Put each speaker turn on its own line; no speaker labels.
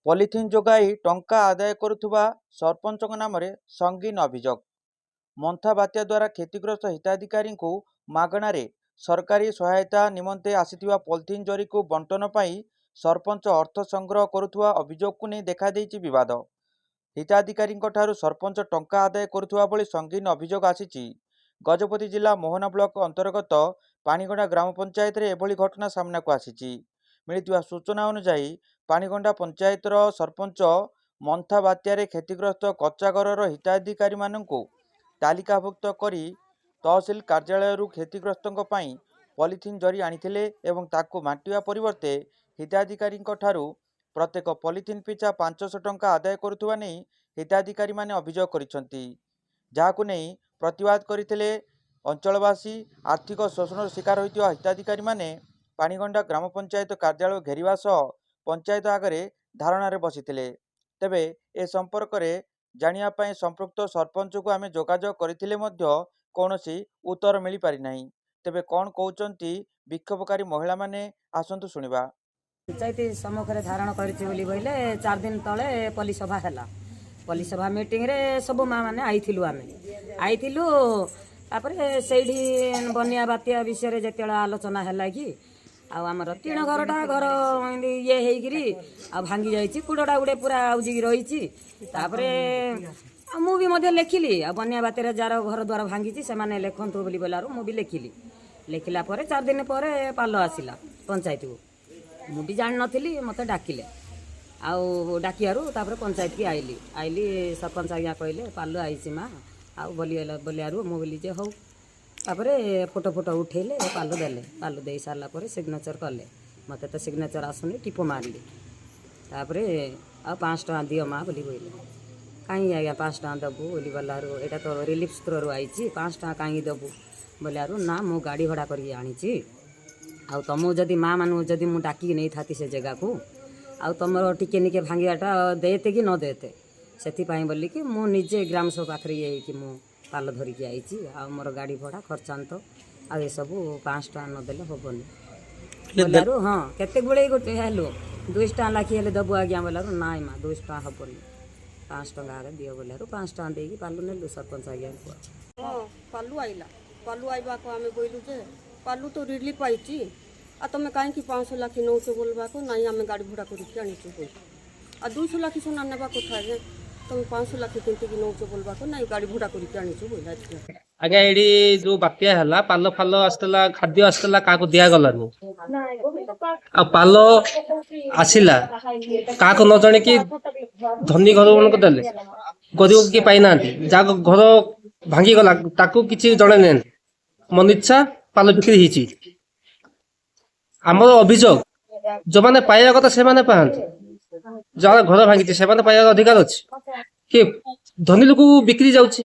Polythene जोगाई टंका आदाय करुवा सरपंच नाम संगीन अभियोग। मंथा बात्या द्वारा क्षतिग्रस्त हिताधिकारी को मागणारे सरकारी सहायता निमंते आसीथिबा पॉलिथिन जरी को बंटन पाई सरपंच अर्थ संग्रह करुवा अभियोग को नहीं देखा देइछि विवाद। हिताधिकारी ठारू सरपंच टंका आदाय करुवा भली संगीन अभियोग आसीछि। गजपति जिला मोहना ब्लॉक अंतर्गत पानीगंडा ग्राम पंचायत रे एभली घटना सामना को आसीछि। मिलिथिबा सूचना अनुसार पानीगंडा पंचायतर सरपंच मंथा बात्यारे क्षतिग्रस्त कच्चा घर हिताधिकारी माननकु तालिकाभुक्त करी तहसिल कार्यालय क्षतिग्रस्तों पॉलिथिन जरी आनिथिले एवं ताकू बांटिवा परिवर्ते हिताधिकारी ठारू प्रत्येक पॉलिथिन पिछा 500 टंका आदाय करुवा नहीं हिताधिकारी माने अभियोग करिसंती। जाहाकु नहीं प्रतिवाद करथिले अंचलवासी। आर्थिक शोषण शिकार होइतिवा हिताधिकारी माने पानीगंडा ग्राम पंचायत कार्यालय घेरिवा सह पंचायत आगे धारणा बसिथिले। तेबे ए संपर्क में जानिया पई संपृक्त सरपंच को आमे जोगाजोग करथिले मध्य कौनसी उत्तर मिल पारि नाही। तेबे कौन कहउचंती विक्षोभकारी महिला माने आसंतु सुनिबा।
पंचायत सम्मुख में धारण करले 4 दिन तले पुलिस सभा है। पुलिस सभा मीटिंग रे सब माँ मैंने आईलु आईलु से बनिया बात्या विषय जिते आलोचना है कि आमर टीण घरटा घर ये हो भांगी जाइए कूड़टा गुड़े पूरा आउजिकी रही। मुझे लिखिली बनिया बात्या जार घर द्वार भांगी से लिखतु बोली बोलारू मुझे लिखिली। लिखला 4 दिन पर पाल आसला पंचायत को मुझे जान नी मत डाकिले डाकियारू पंचायत की आईली आईली सरपंच आज्ञा कहले पाल आई माँ आउ बोलियारू मु बोली जे हौ फोटो फोटो उठेले पाल दे सारापर सिग्नेचर कले मत तो सिग्नेचर आसुनी टिप मारिली। तापर आ 5 टଙ୍କା दियो माँ बोली कहले कहीं आज्ञा 5 टଙ୍କା देबू बोली बोलारू यहाँ तो रिलीफ स्त्रोर आई 5 टଙ୍କା कहीं देबू बोलियारू ना मु गाड़ी भड़ा करके आनी आउ तुमको जदि माँ मानू जदि मुझे डाकिक नहीं था से जगह को आउ तुम टिके निके भांगियाटा देते कि न देते से बोलिकी मुझे ग्राम सभा पाखे ये कि मु पाल धरिकी आई मोर गाड़ी भड़ा खर्चांत आ ये सब 5 टଙ୍କା नदेले हेनी बोलारू हाँ केते गुड़े गोटे हेलो 2 टଙ୍କା लाखी हेले दबु आज्ञा बोलारू ना माँ 2 टଙ୍କା हेनी 5 टଙ୍କା दियो बोलारू 5 टଙ୍କା देकी पालू नेलु सरपंच आज्ञा
पालू आईला पालू आइबा को आमे बोलू जे पालू तो रिलीफ आई आ तुम कहीं 500 लाख नौच बोलवा को नहीं आम गाड़ी भड़ा करके आनीचु बोल आ 200 लाख सुना नेबा कथा जे तुम 500 लाख केंते की नौच बोलवा को नहीं गाड़ी भड़ा करके आनीचु बोल
आज्ञा एडी जो बात्या हला पालो फालो आस्तला खाद्य आस्तला काको दिया गलानी आ पालो आसिला काको न जाने कि धनी घर उनको देले गरीब की पाई नांती जा घर भांगी गला ताको किछि जणे ने मन इच्छा पाल बिक्री हिची आमर अभियोग जो मैंने पाइबा कथा से माने पाते जहाँ घर भांगी से पाइबा अधिकार अच्छे कि धनी लोक बिक्री जाऊँ